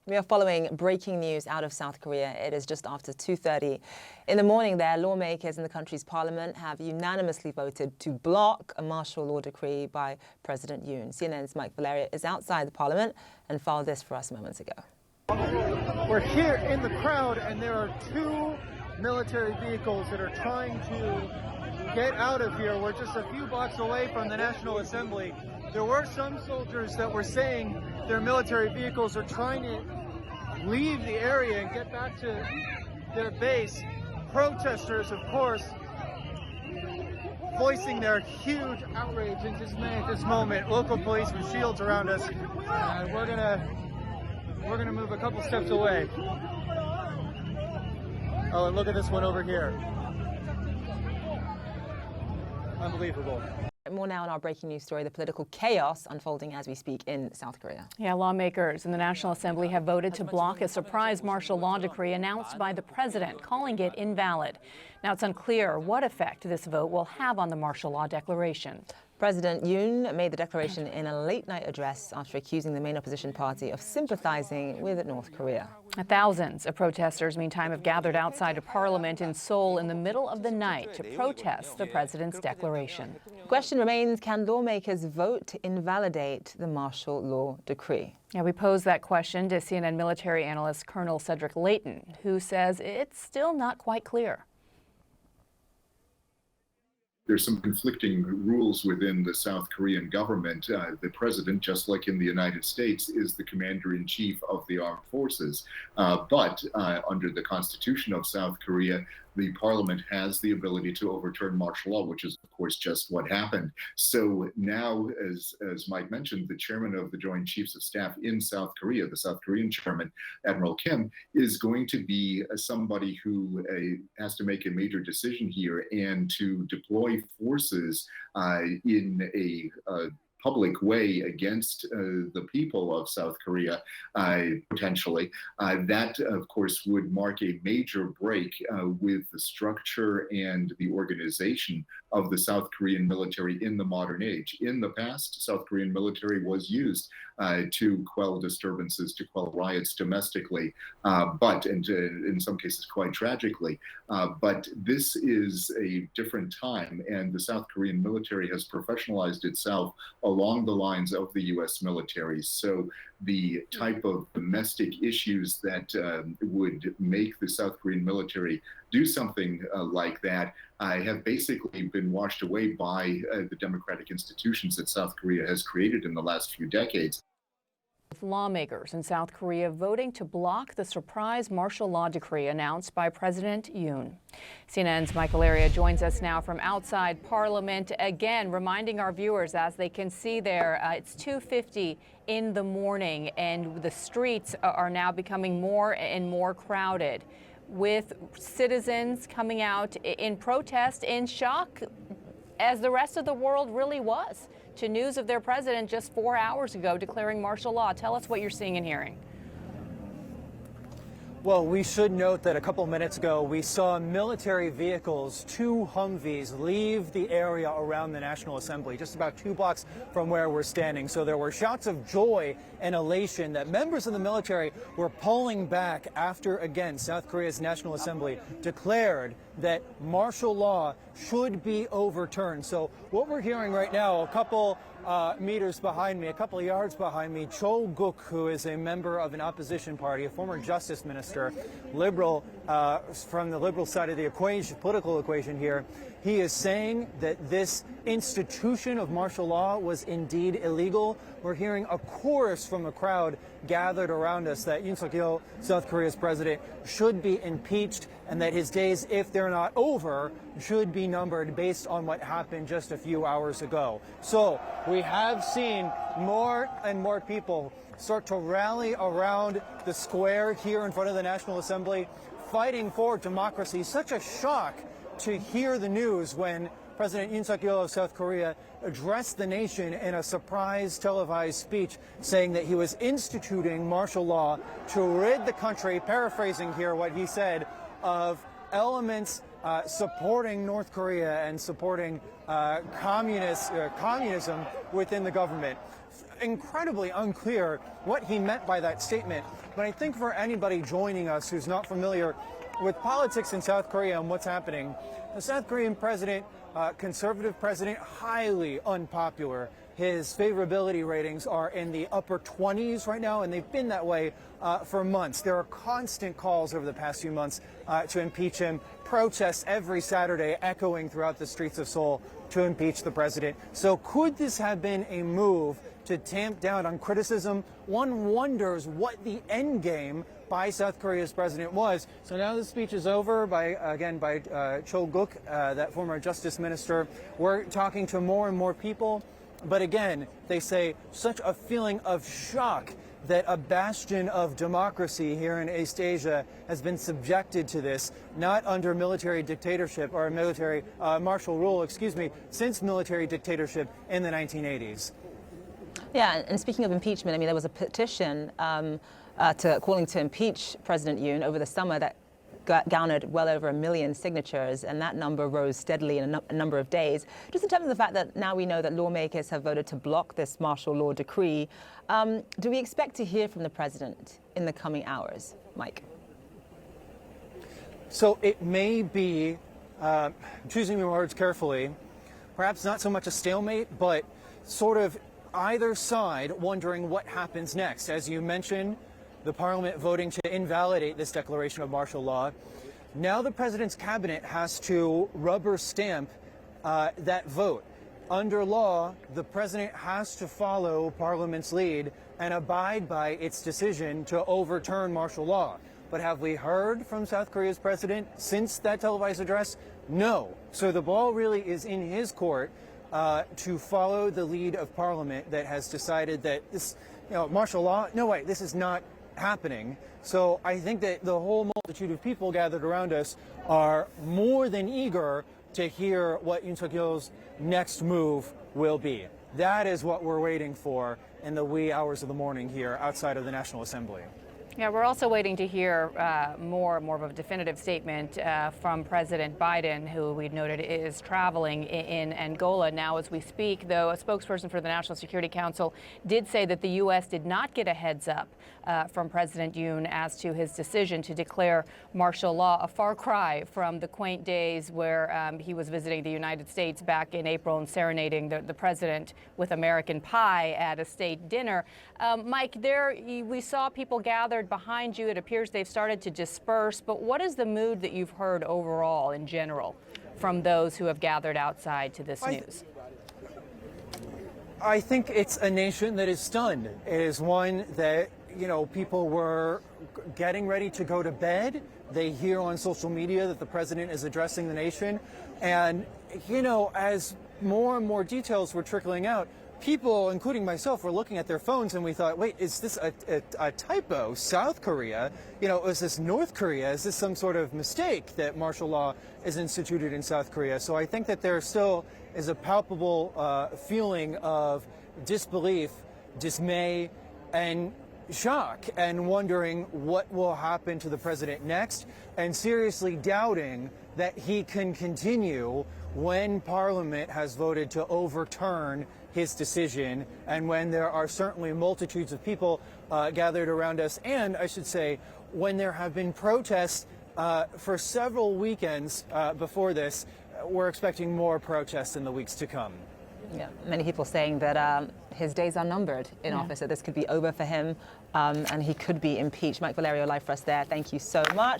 We are following breaking news out of South Korea. It is just after 2:30 in the morning there. Lawmakers in the country's parliament have unanimously voted to block a martial law decree by President Yoon. CNN's Mike Valeria is outside the parliament and filed this for us moments ago. We're here in the crowd and there are two military vehicles that are trying to get out of here. We're just a few blocks away from the National Assembly. There were some soldiers that were saying their military vehicles are trying to leave the area and get back to their base. Protesters, of course, voicing their huge outrage and dismay at this moment. Local police with shields around us. And we're gonna move a couple steps away. Oh, and look at this one over here. Unbelievable. More now on our breaking news story, the political chaos unfolding as we speak in South Korea. Yeah, lawmakers in the National Assembly have voted to block a surprise martial law decree announced by the president, calling it invalid. Now, it's unclear what effect this vote will have on the martial law declaration. President Yoon made the declaration in a late-night address after accusing the main opposition party of sympathizing with North Korea. Thousands of protesters, meantime, have gathered outside of Parliament in Seoul in the middle of the night to protest the president's declaration. The question remains, can lawmakers vote to invalidate the martial law decree? Yeah, we posed that question to CNN military analyst Colonel Cedric Layton, who says it's still not quite clear. There's some conflicting rules within the South Korean government. The president, just like in the United States, is the commander-in-chief of the armed forces. But under the Constitution of South Korea, the parliament has the ability to overturn martial law, which is, of course, just what happened. So now, as Mike mentioned, the chairman of the Joint Chiefs of Staff in South Korea, the South Korean chairman, Admiral Kim, is going to be somebody who has to make a major decision here and to deploy forces in a public way against the people of South Korea, potentially. That, of course, would mark a major break with the structure and the organization of the South Korean military in the modern age. In the past, South Korean military was used to quell disturbances, to quell riots domestically, but in some cases quite tragically. But this is a different time, and the South Korean military has professionalized itself along the lines of the U.S. military. So the type of domestic issues that would make the South Korean military do something like that have basically been washed away by the democratic institutions that South Korea has created in the last few decades. Lawmakers in South Korea voting to block the surprise martial law decree announced by President Yoon. CNN's Mike Valeria joins us now from outside Parliament, again reminding our viewers, as they can see there, it's 2:50 in the morning and the streets are now becoming more and more crowded, with citizens coming out in protest, in shock, as the rest of the world really was, to news of their president just 4 hours ago declaring martial law. Tell us what you're seeing and hearing. Well, we should note that a couple minutes ago we saw military vehicles, two Humvees, leave the area around the National Assembly, just about 2 blocks from where we're standing. So there were shouts of joy and elation that members of the military were pulling back after, again, South Korea's National Assembly declared that martial law should be overturned. So what we're hearing right now, a couple meters behind me, a couple of yards behind me, Cho Guk, who is a member of an opposition party, a former justice minister, liberal, from the liberal side of the equation, political equation here, he is saying that this institution of martial law was indeed illegal. We're hearing a chorus from a crowd gathered around us that Yoon Suk-yeol, South Korea's president, should be impeached and that his days, if they're not over, should be numbered based on what happened just a few hours ago. So we have seen more and more people start to rally around the square here in front of the National Assembly, fighting for democracy. Such a shock to hear the news when President Yoon Suk-yeol of South Korea addressed the nation in a surprise televised speech saying that he was instituting martial law to rid the country, paraphrasing here what he said, of elements supporting North Korea and supporting communism within the government. incredibly unclear what he meant by that statement. But I think for anybody joining us who's not familiar with politics in South Korea and what's happening, the South Korean president, conservative president, highly unpopular. His favorability ratings are in the upper 20s right now, and they've been that way for months. There are constant calls over the past few months to impeach him, protests every Saturday echoing throughout the streets of Seoul to impeach the president. So could this have been a move to tamp down on criticism? One wonders what the end game by South Korea's president was. So now the speech is over by Cho Guk, that former justice minister. We're talking to more and more people. But again, they say such a feeling of shock that a bastion of democracy here in East Asia has been subjected to this, not under military dictatorship or military martial rule, since military dictatorship in the 1980s. Yeah, and speaking of impeachment, I mean, there was a petition calling to impeach President Yoon over the summer that garnered well over 1 million signatures, and that number rose steadily in a number of days. Just in terms of the fact that now we know that lawmakers have voted to block this martial law decree, do we expect to hear from the president in the coming hours, Mike? So it may be, choosing your words carefully, perhaps not so much a stalemate, but sort of either side wondering what happens next. As you mentioned, the parliament voting to invalidate this declaration of martial law. Now the president's cabinet has to rubber stamp that vote. Under law, the president has to follow parliament's lead and abide by its decision to overturn martial law. But have we heard from South Korea's president since that televised address? No. So the ball really is in his court to follow the lead of parliament that has decided that this, martial law, no way, this is not happening. So I think that the whole multitude of people gathered around us are more than eager to hear what Yoon Suk-yeol's next move will be. That is what we're waiting for in the wee hours of the morning here outside of the National Assembly. Yeah, we're also waiting to hear more of a definitive statement from President Biden, who we noted is traveling in Angola now as we speak, though a spokesperson for the National Security Council did say that the U.S. did not get a heads up from President Yoon as to his decision to declare martial law, a far cry from the quaint days where he was visiting the United States back in April and serenading the president with American pie at a state dinner. Mike, there we saw people gathered behind you. It appears they've started to disperse. But what is the mood that you've heard overall in general from those who have gathered outside to this news? I think it's a nation that is stunned. It is one that, people were getting ready to go to bed. They hear on social media that the president is addressing the nation. And, as more and more details were trickling out, people, including myself, were looking at their phones and we thought, wait, is this a typo? South Korea? Is this North Korea? Is this some sort of mistake that martial law is instituted in South Korea? So I think that there still is a palpable feeling of disbelief, dismay, and shock, and wondering what will happen to the president next, and seriously doubting that he can continue when Parliament has voted to overturn his decision, and when there are certainly multitudes of people gathered around us, and I should say, when there have been protests for several weekends before this. We're expecting more protests in the weeks to come. Yeah, many people saying that his days are numbered in office, that this could be over for him, and he could be impeached. Mike Valerio, live for us there. Thank you so much.